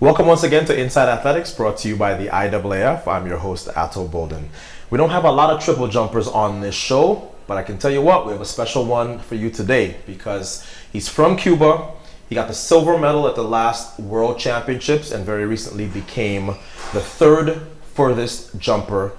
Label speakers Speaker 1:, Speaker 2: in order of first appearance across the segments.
Speaker 1: Welcome once again to Inside Athletics, brought to you by the IAAF. I'm your host, Ato Bolden. We don't have a lot of triple jumpers on this show, but I can tell you what, we have a special one for you today because he's from Cuba. He got the silver medal at the last World Championships and very recently became the third furthest jumper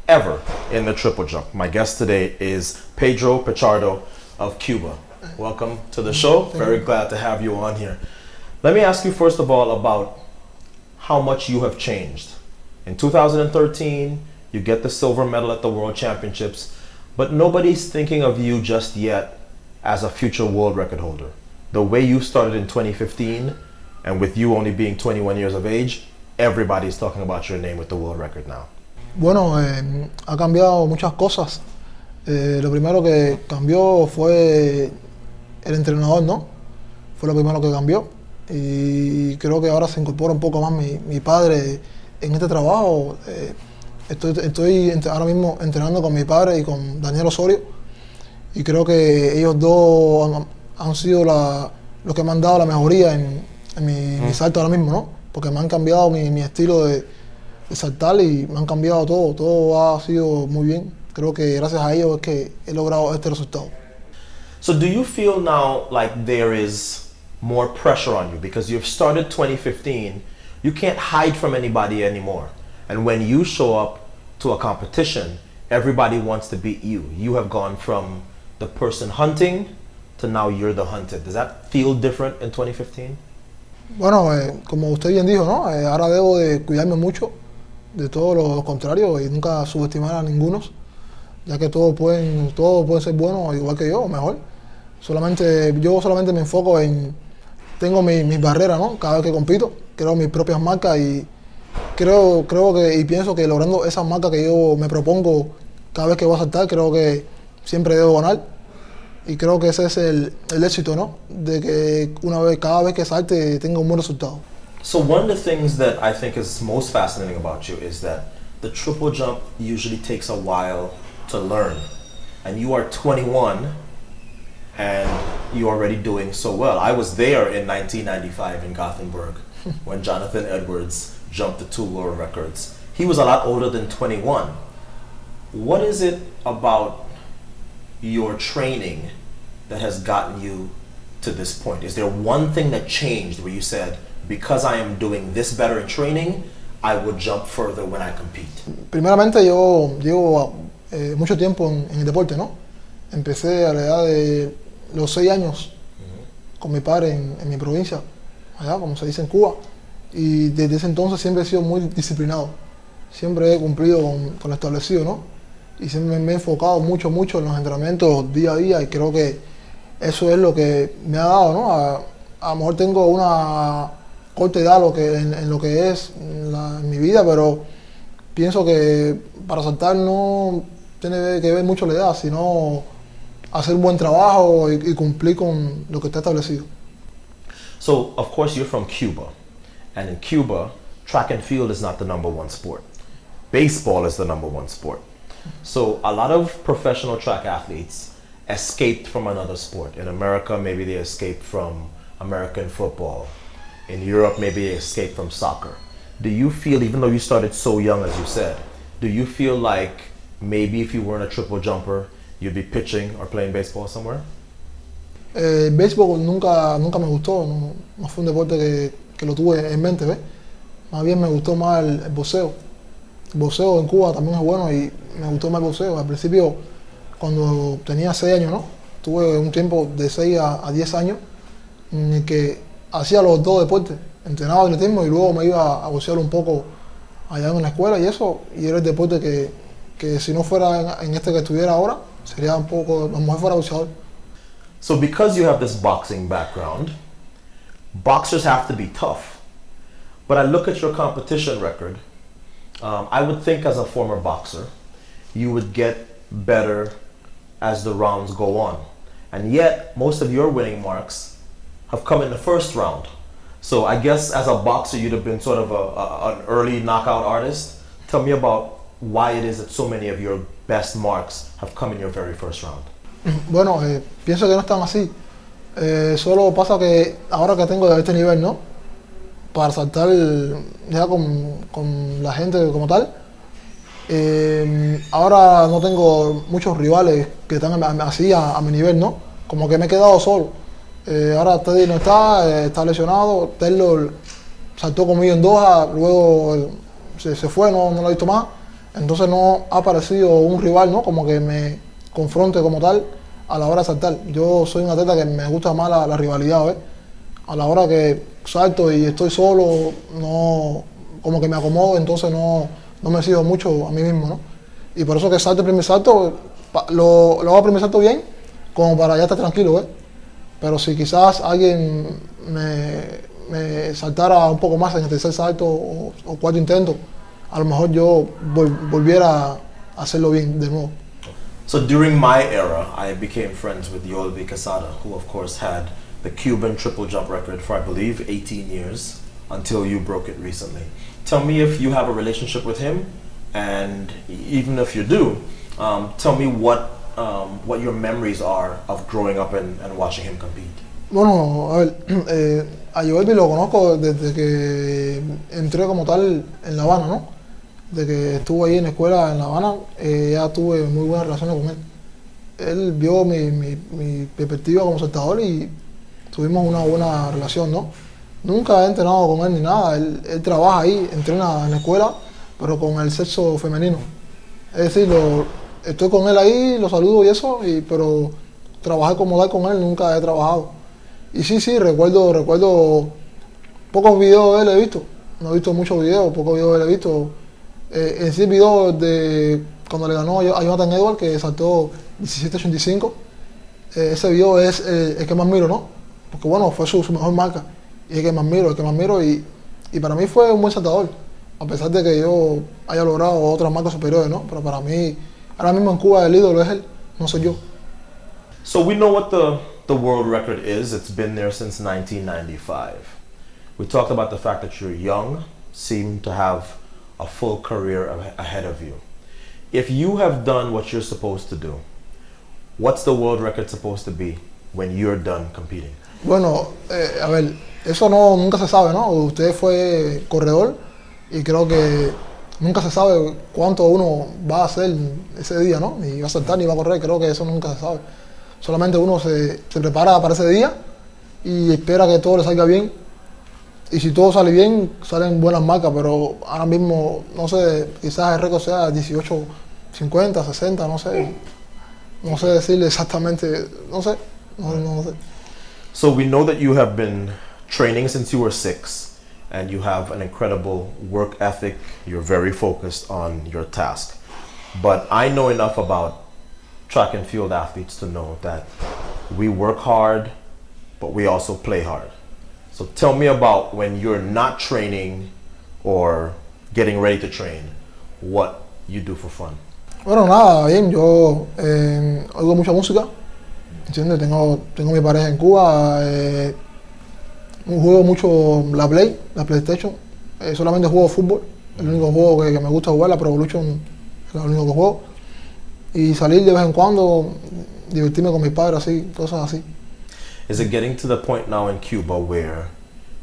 Speaker 1: ever in the triple jump. My guest today is Pedro Pichardo of Cuba. Welcome to the show. Very glad to have you on here. Let me ask you first of all about how much you have changed. In 2013, you get the silver medal at the World Championships, but nobody's thinking of you just yet as a future world record holder. The way you started in 2015, and with you only being 21 years of age, everybody's talking about your name with the world record now.
Speaker 2: Bueno, ha cambiado muchas cosas. Lo primero que cambió fue el entrenador, ¿no? Fue lo primero que cambió. Y creo que ahora se incorpora un poco más mi padre en este trabajo. Estoy ahora mismo entrenando con mi padre y con Daniel Osorio y creo que ellos dos han sido los que me han dado la mejoría en mi salto ahora mismo, ¿no? Porque me han cambiado mi estilo de saltar y me han cambiado todo ha sido muy bien. Creo que gracias a ellos es que he logrado este resultado.
Speaker 1: So do you feel now like there is more pressure on you because you've started 2015, you can't hide from anybody anymore, and when you show up to a competition, everybody wants to beat you. You have gone from the person hunting to now you're the hunted. Does that feel different in 2015?
Speaker 2: Bueno, como usted bien dijo, ¿no? Ahora debo de cuidarme mucho de todo lo contrario y nunca subestimar a ninguno, ya que todos pueden ser buenos igual que yo o mejor. Yo solamente me enfoco tengo mis barreras, ¿no? Cada vez que compito, creo mis propias marcas y creo que y pienso que logrando esas marcas que yo me propongo cada vez que voy a saltar, creo que siempre debo ganar y creo que ese es el éxito, ¿no? De que cada vez que salte tenga un buen resultado.
Speaker 1: So one of the things that I think is most fascinating about you is that the triple jump usually takes a while to learn, and you are 21 and you're already doing so well. I was there in 1995 in Gothenburg when Jonathan Edwards jumped the 2 world records. He was a lot older than 21. What is it about your training that has gotten you to this point? Is there one thing that changed where you said, because I am doing this better in training, I would jump further when I compete?
Speaker 2: Primeramente yo llevo mucho tiempo en el deporte, ¿no? Empecé a la edad de los 6 años con mi padre en mi provincia, allá como se dice en Cuba, y desde ese entonces siempre he sido muy disciplinado, siempre he cumplido con lo establecido, ¿no? Y siempre me he enfocado mucho en los entrenamientos día a día y creo que eso es lo que me ha dado, ¿no? A lo mejor tengo una corta edad en lo que es en mi vida, pero pienso que para saltar no tiene que ver mucho la edad, sino hacer un buen trabajo y cumplir con lo que está establecido.
Speaker 1: So, of course, you're from Cuba. And in Cuba, track and field is not the #1 sport. Baseball is the #1 sport. So, a lot of professional track athletes escaped from another sport. In America, maybe they escaped from American football. In Europe, maybe they escaped from soccer. Do you feel, even though you started so young, as you said, do you feel like maybe if you weren't a triple jumper, you'd be pitching or playing baseball somewhere?
Speaker 2: El béisbol nunca me gustó, no fue un deporte que lo tuve en mente, ¿ves? Más bien me gustó más el boxeo. El boxeo en Cuba también es bueno y me gustó más el boxeo. Al principio, cuando tenía 6 años, ¿no? Tuve un tiempo de 6 a 10 años en el que hacía los dos deportes. Entrenaba atletismo y luego me iba a boxear un poco allá en la escuela y era el deporte que si no fuera en este que estuviera ahora, sería un poco, a lo mejor fuera boxeador.
Speaker 1: So because you have this boxing background, boxers have to be tough. But I look at your competition record, I would think as a former boxer, you would get better as the rounds go on. And yet, most of your winning marks have come in the first round. So I guess as a boxer, you'd have been sort of an early knockout artist. Tell me about why it is that so many of your best marks have come in your very first round.
Speaker 2: Bueno, pienso que no están así. Solo pasa que ahora que tengo de este nivel, ¿no? para saltar ya con la gente como tal. Ahora no tengo muchos rivales que están así a mi nivel, ¿no? Como que me he quedado solo. Ahora Teddy no está lesionado. Taylor saltó conmigo en Doha, luego se fue, no lo he visto más. Entonces no ha aparecido un rival, ¿no? Como que me confronte como tal a la hora de saltar. Yo soy un atleta que me gusta más la rivalidad, ¿ves? A la hora que salto y estoy solo, no, como que me acomodo, entonces no me exijo mucho a mí mismo, ¿no? Y por eso que salto el primer salto, lo hago el primer salto bien, como para ya estar tranquilo, ¿ves? Pero si quizás alguien me saltara un poco más en el tercer salto o cuarto intento, a lo mejor yo volviera a hacerlo bien de nuevo.
Speaker 1: So during my era, I became friends with Yolvi Quesada, who of course had the Cuban triple jump record for, I believe, 18 years until you broke it recently. Tell me if you have a relationship with him, and even if you do, tell me what your memories are of growing up and watching him compete.
Speaker 2: Bueno, a ver, a Yolvi lo conozco desde que entré como tal en La Habana, ¿no? De que estuve ahí en la escuela en La Habana, ya tuve muy buenas relaciones con él. Él vio mi perspectiva como saltador y tuvimos una buena relación, ¿no? Nunca he entrenado con él ni nada, él trabaja ahí, entrena en la escuela, pero con el sexo femenino. Es decir, estoy con él ahí, lo saludo y eso, pero trabajar como tal con él nunca he trabajado. Y sí, recuerdo pocos videos de él he visto, no he visto muchos videos, pocos videos de él he visto. En sí videos de cuando le ganó a Jonathan Edwards, que saltó 17.85, ese video es el que más miro, ¿no? Porque bueno, fue su mejor marca, y es el que más miro, y para mí fue un buen saltador, a pesar de que yo haya logrado otras marcas superiores, ¿no? Pero para mí, ahora mismo en Cuba el ídolo es él, no soy yo.
Speaker 1: So we know what the world record is. It's been there since 1995. We talked about the fact that you're young, seem to have a full career ahead of you. If you have done what you're supposed to do, what's the world record supposed to be when you're done competing?
Speaker 2: Bueno, a ver, eso nunca se sabe, ¿no? Usted fue corredor y creo que nunca se sabe cuánto uno va a hacer ese día, ¿no? Ni va a saltar ni va a correr, creo que eso nunca se sabe. Solamente uno se prepara para ese día y espera que todo le salga bien. Y si todo sale bien, salen buenas marcas, pero ahora mismo, no sé, quizás el récord sea 18.50, 60, no sé decirle exactamente, no sé.
Speaker 1: So we know that you have been training since you were 6, and you have an incredible work ethic. You're very focused on your task. But I know enough about track and field athletes to know that we work hard, but we also play hard. So tell me about when you're not training or getting ready to train, what you do for fun.
Speaker 2: Bueno, nada, bien, yo oigo mucha música, ¿entiendes? Tengo mi pareja en Cuba, juego mucho la PlayStation, solamente juego fútbol, el único juego que me gusta jugar, la Pro Evolution es el único que juego, y salir de vez en cuando, divertirme con mis padres, así, cosas así.
Speaker 1: Is it getting to the point now in Cuba where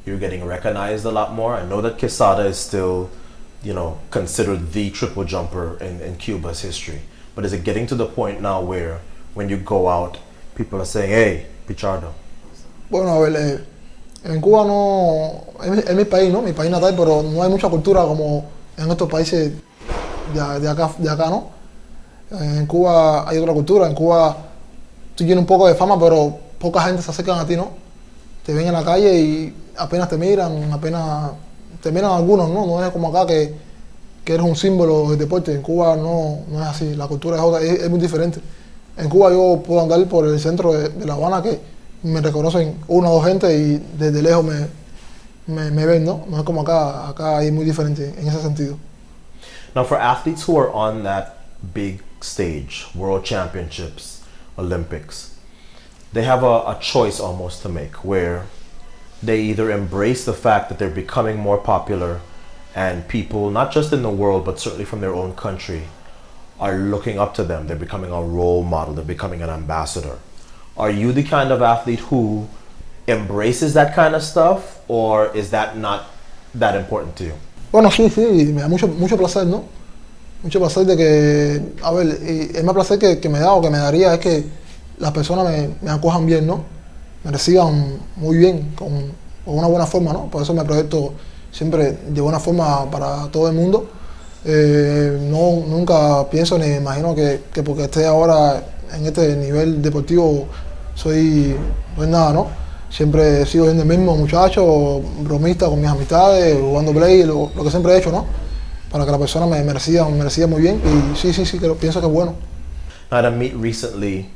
Speaker 1: you're getting recognized a lot more? I know that Quesada is still, considered the triple jumper in Cuba's history. But is it getting to the point now where when you go out, people are saying, hey, Pichardo?
Speaker 2: Bueno, a ver, en Cuba no, es mi país, ¿no? Mi país natal, pero no hay mucha cultura como en estos países de acá, ¿no? En Cuba hay otra cultura, en Cuba tú tienes un poco de fama, pero poca gente se acerca a ti, ¿no? Te ven en la calle y apenas te miran algunos, ¿no? No es como acá que eres un símbolo del deporte. En Cuba no es así, la cultura es otra, es muy diferente. En Cuba yo puedo andar por el centro de La Habana que me reconocen una o dos gente y desde lejos me ven, ¿no? No es como acá es muy diferente en ese sentido.
Speaker 1: Now for athletes who are on that big stage, World Championships, Olympics, they have a choice almost to make where they either embrace the fact that they're becoming more popular and people, not just in the world, but certainly from their own country, are looking up to them. They're becoming a role model. They're becoming an ambassador. Are you the kind of athlete who embraces that kind of stuff, or is that not that important to you?
Speaker 2: Bueno, sí, me da mucho placer, ¿no? Mucho placer de que, a ver, y el más placer que me da o que me daría es que las personas me acojan bien, ¿no? Me reciban muy bien, con una buena forma, ¿no? Por eso me proyecto siempre de buena forma para todo el mundo. Nunca pienso ni me imagino que porque esté ahora en este nivel deportivo soy nada, ¿no? Siempre he sido el mismo muchacho, bromista con mis amistades, jugando play, lo que siempre he hecho, ¿no? Para que la persona me reciba muy bien y sí, pienso que es bueno.
Speaker 1: At a meet recently,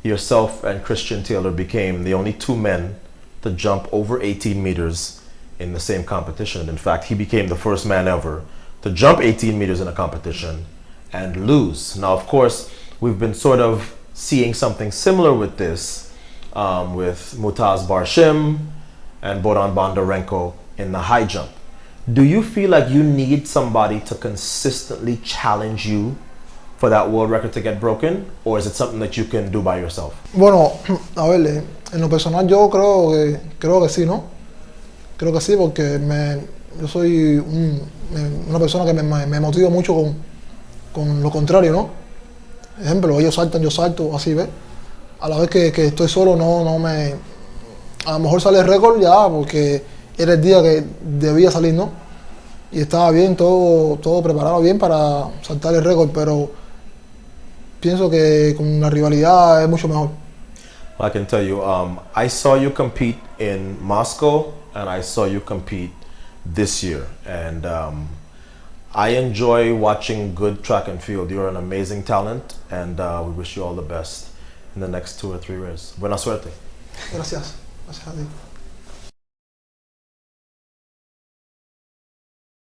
Speaker 1: yourself and Christian Taylor became the only two men to jump over 18 meters in the same competition. In fact, he became the first man ever to jump 18 meters in a competition and lose. Now, of course, we've been sort of seeing something similar with this with Mutaz Barshim and Boran Bondarenko in the high jump. Do you feel like you need somebody to consistently challenge you for that world record to get broken, or is it something that you can do by yourself?
Speaker 2: Bueno, a ver, en lo personal yo creo que sí, ¿no? Creo que sí porque yo soy una persona que me motiva mucho con lo contrario, ¿no? Ejemplo, ellos saltan, yo salto, así, ¿ves? A la vez que estoy solo a lo mejor sale el récord ya porque era el día que debía salir, ¿no? Y estaba bien, todo preparado bien para saltar el récord, pero pienso que con la rivalidad es mucho mejor.
Speaker 1: Well, I can tell you, I saw you compete in Moscow and I saw you compete this year. And I enjoy watching good track and field. You're an amazing talent and we wish you all the best in the next 2 or 3 years. Buena suerte.
Speaker 2: Gracias a ti.